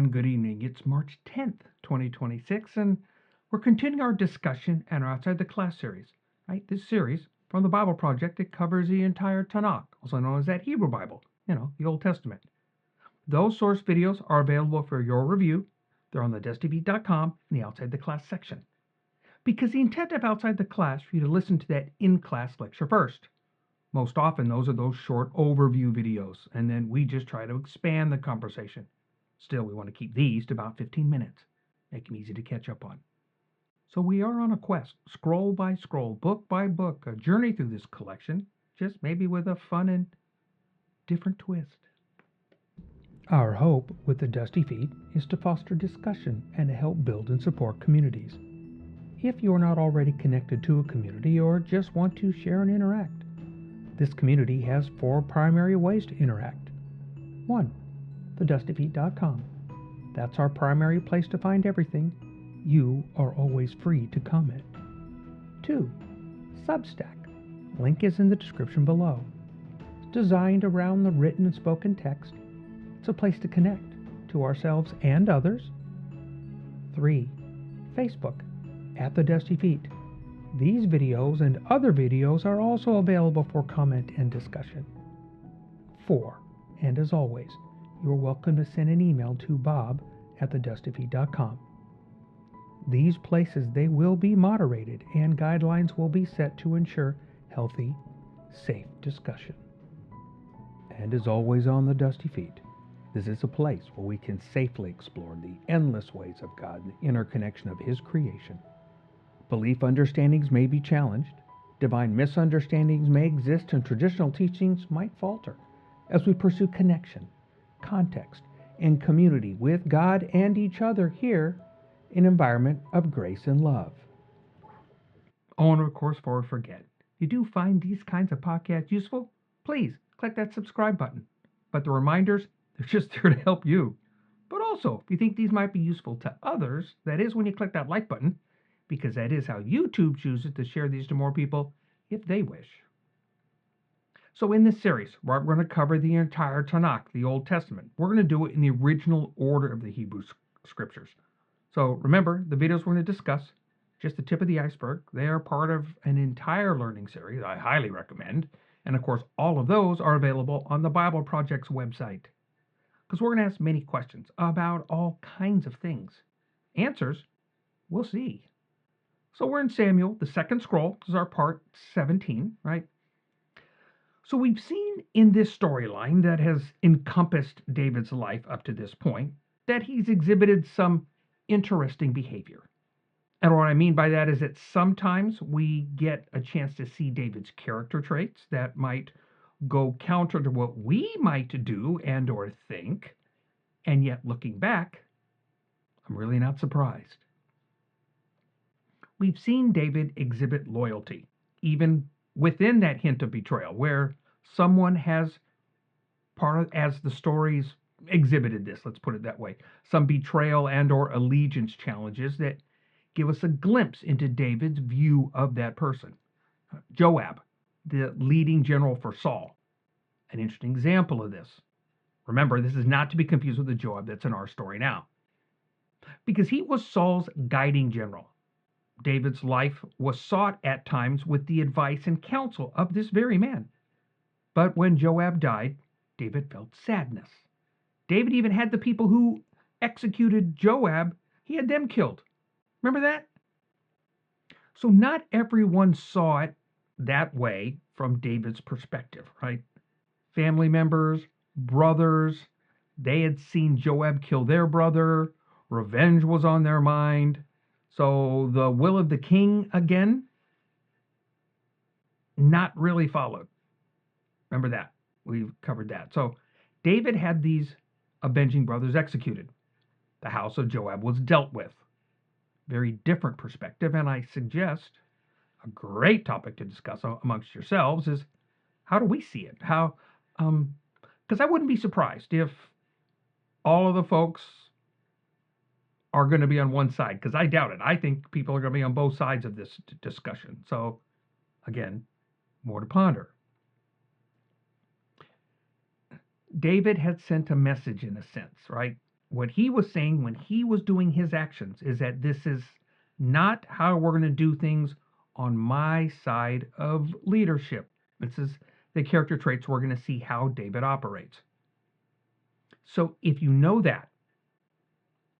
everyone. Good evening. It's March 10th, 2026, and we're continuing our discussion and our Outside the Class series. Right? This series from the Bible Project, it covers the entire TaNaK, also known as that Hebrew Bible, the Old Testament. Those source videos are available for your review. They're on TheDustyFeet.com in the Outside the Class section. Because the intent of Outside the Class for you to listen to that in-class lecture first. Most often, those are those short overview videos, and then we just try to expand the conversation. Still, we want to keep these to about 15 minutes, make them easy to catch up on. So we are on a quest, scroll by scroll, book by book, a journey through this collection, just maybe with a fun and different twist. Our hope with the Dusty Feet is to foster discussion and to help build and support communities. If you're not already connected to a community or just want to share and interact, this community has 4 primary ways to interact. 1. TheDustyFeet.com. That's our primary place to find everything. You are always free to comment. 2. Substack. Link is in the description below. It's designed around the written and spoken text. It's a place to connect to ourselves and others. 3. Facebook at TheDustyFeet. These videos and other videos are also available for comment and discussion. 4. And as always, you're welcome to send an email to bob@thedustyfeet.com. These places, they will be moderated and guidelines will be set to ensure healthy, safe discussion. And as always on the Dusty Feet, this is a place where we can safely explore the endless ways of God and the interconnection of His creation. Belief understandings may be challenged, divine misunderstandings may exist, and traditional teachings might falter as we pursue connection, context, and community with God and each other here in an environment of grace and love. Oh, and of course, before we forget, if you do find these kinds of podcasts useful, please click that subscribe button. But the reminders, they're just there to help you. But also, if you think these might be useful to others, that is when you click that like button, because that is how YouTube chooses to share these to more people if they wish. So in this series, we're going to cover the entire TaNaK, the Old Testament. We're going to do it in the original order of the Hebrew scriptures. So remember, the videos we're going to discuss, just the tip of the iceberg. They are part of an entire learning series I highly recommend. And of course, all of those are available on the Bible Project's website. Because we're going to ask many questions about all kinds of things. Answers, we'll see. So we're in Samuel, the second scroll. This is our part 17, right? So we've seen in this storyline that has encompassed David's life up to this point that he's exhibited some interesting behavior. And what I mean by that is that sometimes we get a chance to see David's character traits that might go counter to what we might do and or think. And yet looking back, I'm really not surprised. We've seen David exhibit loyalty, even within that hint of betrayal, where someone has as the stories exhibited this, let's put it that way, some betrayal and or allegiance challenges that give us a glimpse into David's view of that person. Joab, the leading general for Saul, an interesting example of this. Remember, this is not to be confused with the Joab that's in our story now, because he was Saul's guiding general. David's life was sought at times with the advice and counsel of this very man. But when Joab died, David felt sadness. David even had the people who executed Joab, he had them killed. Remember that? So not everyone saw it that way from David's perspective, right? Family members, brothers, they had seen Joab kill their brother. Revenge was on their mind. So the will of the king, again, not really followed. Remember that. We've covered that. So David had these avenging brothers executed. The house of Joab was dealt with. Very different perspective, and I suggest a great topic to discuss amongst yourselves is how do we see it? How, because I wouldn't be surprised if all of the folks are going to be on one side, because I doubt it. I think people are going to be on both sides of this discussion. So, again, more to ponder. David had sent a message in a sense, right? what he was saying when he was doing his actions is that this is not how we're going to do things on my side of leadership. This is the character traits we're going to see how David operates. So if you know that,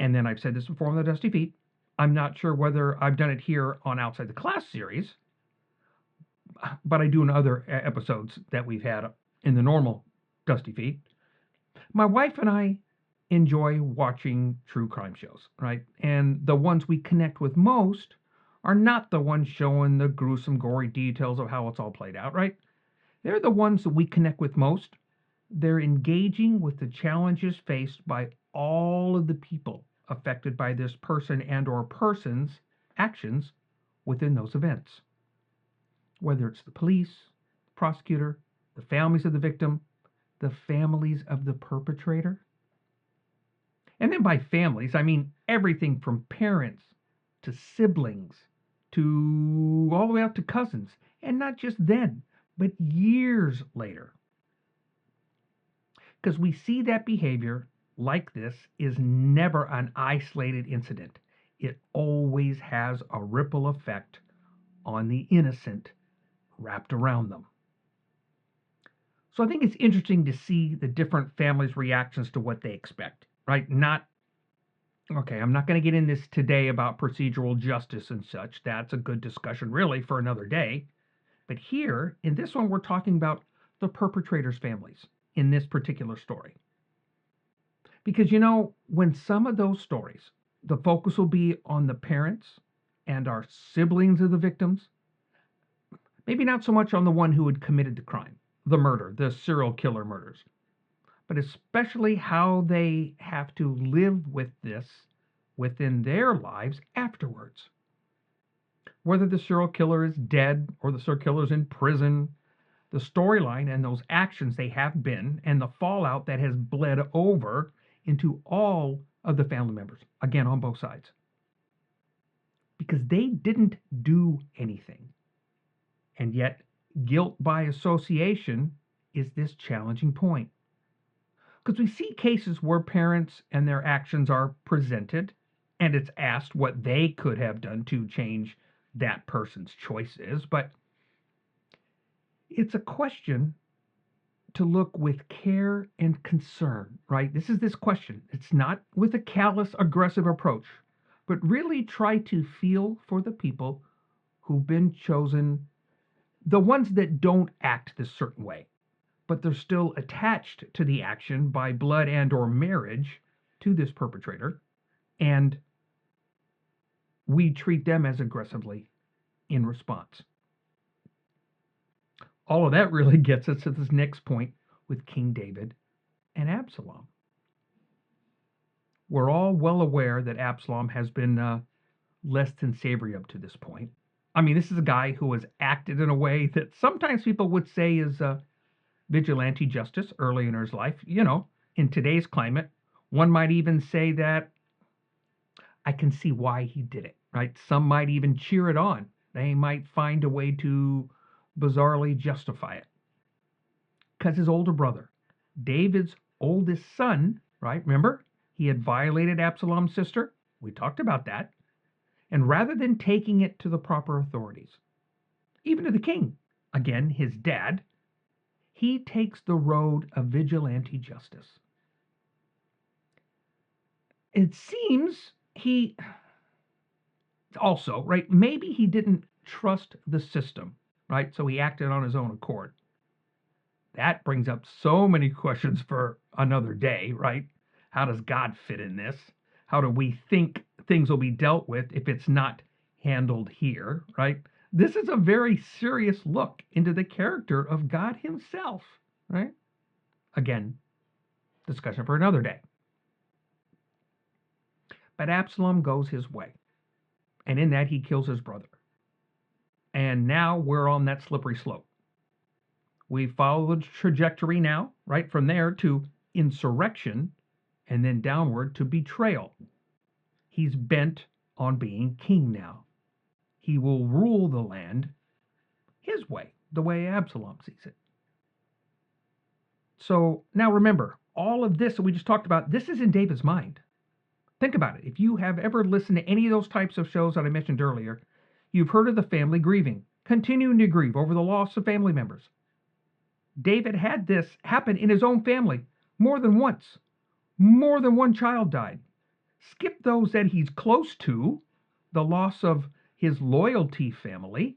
and then I've said this before on the Dusty Feet, I'm not sure whether I've done it here on Outside the Class series, but I do in other episodes that we've had in the normal Dusty Feet. My wife and I enjoy watching true crime shows, right? And the ones we connect with most are not the ones showing the gruesome, gory details of how it's all played out, right? They're the ones that we connect with most. They're engaging with the challenges faced by all of the people affected by this person and or persons' actions within those events. Whether it's the police, the prosecutor, the families of the victim, the families of the perpetrator. And then by families, I mean everything from parents to siblings to all the way out to cousins. And not just then, but years later. Because we see that behavior like this is never an isolated incident. It always has a ripple effect on the innocent wrapped around them. So I think it's interesting to see the different families' reactions to what they expect, right? Okay, I'm not going to get in this today about procedural justice and such. That's a good discussion, really, for another day. But here, in this one, we're talking about the perpetrators' families in this particular story. Because, when some of those stories, the focus will be on the parents and our siblings of the victims, maybe not so much on the one who had committed the crime, the murder, the serial killer murders, but especially how they have to live with this within their lives afterwards. Whether the serial killer is dead or the serial killer is in prison, the storyline and those actions they have been, and the fallout that has bled over into all of the family members, again, on both sides. Because they didn't do anything. And yet, guilt by association is this challenging point. Because we see cases where parents and their actions are presented, and it's asked what they could have done to change that person's choices, but it's a question to look with care and concern, right? This is this question. It's not with a callous, aggressive approach, but really try to feel for the people who've been chosen, the ones that don't act this certain way, but they're still attached to the action by blood and or marriage to this perpetrator, and we treat them as aggressively in response. All of that really gets us to this next point with King David and Absalom. We're all well aware that Absalom has been less than savory up to this point. I mean, this is a guy who has acted in a way that sometimes people would say is vigilante justice early in his life. In today's climate, one might even say that I can see why he did it, right? Some might even cheer it on. They might find a way to bizarrely justify it. Because his older brother, David's oldest son, right? Remember, he had violated Absalom's sister. We talked about that. And rather than taking it to the proper authorities, even to the king, again, his dad, he takes the road of vigilante justice. It seems he also, right, maybe he didn't trust the system, right? So he acted on his own accord. That brings up so many questions for another day, right? How does God fit in this? How do we think things will be dealt with if it's not handled here, right? This is a very serious look into the character of God himself, right? Again, discussion for another day. But Absalom goes his way, and in that he kills his brother. And now we're on that slippery slope. We follow the trajectory now, right, from there to insurrection, and then downward to betrayal. He's bent on being king now. He will rule the land his way, the way Absalom sees it. So now remember, all of this that we just talked about, this is in David's mind. Think about it. If you have ever listened to any of those types of shows that I mentioned earlier, you've heard of the family grieving, continuing to grieve over the loss of family members. David had this happen in his own family more than once. More than one child died. Skip those that he's close to, the loss of his loyalty family.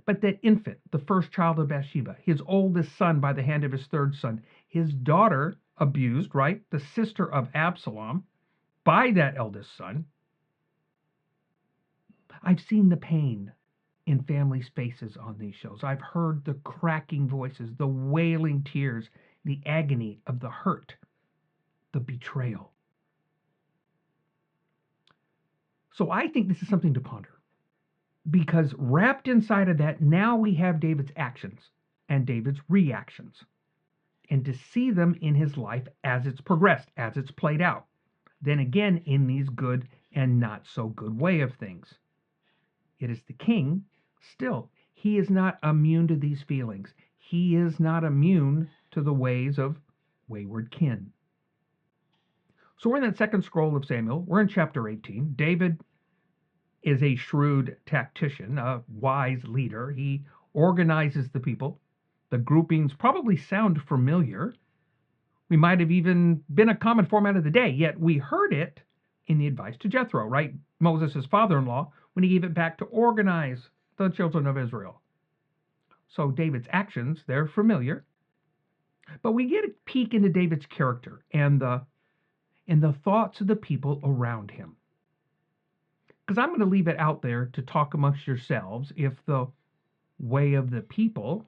But that infant, the first child of Bathsheba, his oldest son by the hand of his third son, his daughter abused, right? The sister of Absalom by that eldest son. I've seen the pain in families' faces on these shows. I've heard the cracking voices, the wailing tears, the agony of the hurt, the betrayal. So I think this is something to ponder, because wrapped inside of that, now we have David's actions and David's reactions, and to see them in his life as it's progressed, as it's played out. Then again, in these good and not so good way of things. It is the king, still, he is not immune to these feelings. He is not immune to the ways of wayward kin. So we're in that second scroll of Samuel. We're in chapter 18. David is a shrewd tactician, a wise leader. He organizes the people. The groupings probably sound familiar. We might have even been a common format of the day, yet we heard it in the advice to Jethro, right? Moses' father-in-law, when he gave it back to organize the children of Israel. So David's actions, they're familiar. But we get a peek into David's character and the thoughts of the people around him. Because I'm going to leave it out there to talk amongst yourselves if the way of the people,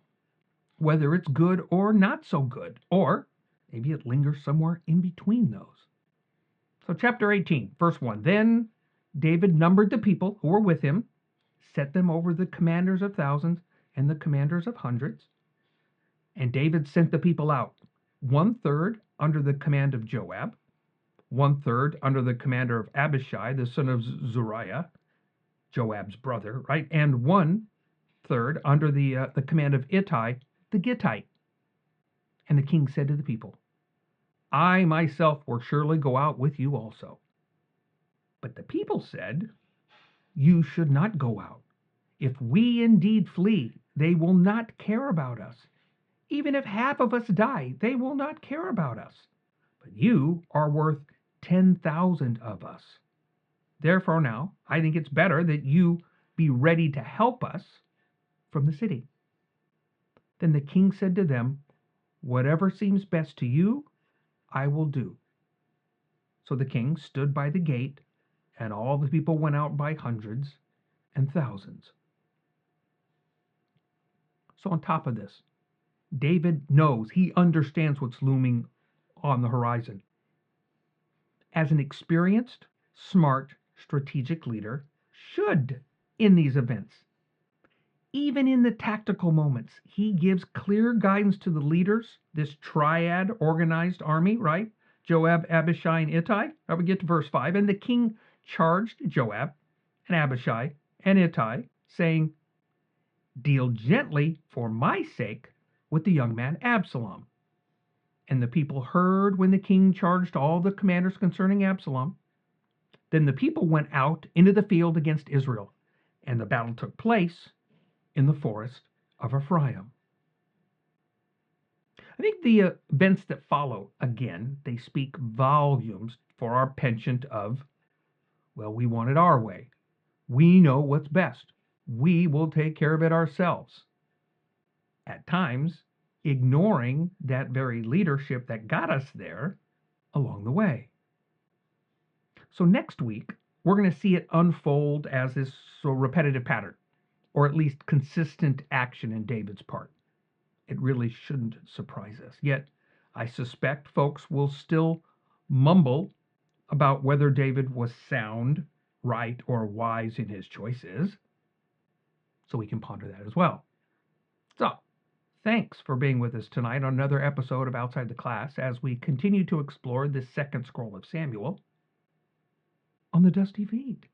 whether it's good or not so good, or maybe it lingers somewhere in between those. So chapter 18, verse 1. Then David numbered the people who were with him, set them over the commanders of thousands and the commanders of hundreds. And David sent the people out, 1/3 under the command of Joab, 1/3 under the commander of Abishai, the son of Zeruiah, Joab's brother, right? And 1/3 under the command of Ittai, the Gittite. And the king said to the people, I myself will surely go out with you also. But the people said, you should not go out. If we indeed flee, they will not care about us. Even if half of us die, they will not care about us. But you are worth 10,000 of us. Therefore now, I think it's better that you be ready to help us from the city. Then the king said to them, whatever seems best to you, I will do. So the king stood by the gate, and all the people went out by hundreds and thousands. So on top of this, David knows, he understands what's looming on the horizon. As an experienced, smart, strategic leader should in these events. Even in the tactical moments, he gives clear guidance to the leaders, this triad organized army, right? Joab, Abishai, and Ittai. Now we get to verse 5. And the king charged Joab and Abishai and Ittai, saying, deal gently for my sake with the young man Absalom. And the people heard when the king charged all the commanders concerning Absalom. Then the people went out into the field against Israel, and the battle took place in the forest of Ephraim. I think the events that follow, again, they speak volumes for our penchant of, well, we want it our way. We know what's best. We will take care of it ourselves. At times, ignoring that very leadership that got us there along the way. So next week, we're going to see it unfold as this repetitive pattern, or at least consistent action in David's part. It really shouldn't surprise us. Yet, I suspect folks will still mumble about whether David was sound, right, or wise in his choices. So we can ponder that as well. So, thanks for being with us tonight on another episode of Outside the Class as we continue to explore this second scroll of Samuel on the Dusty Feet.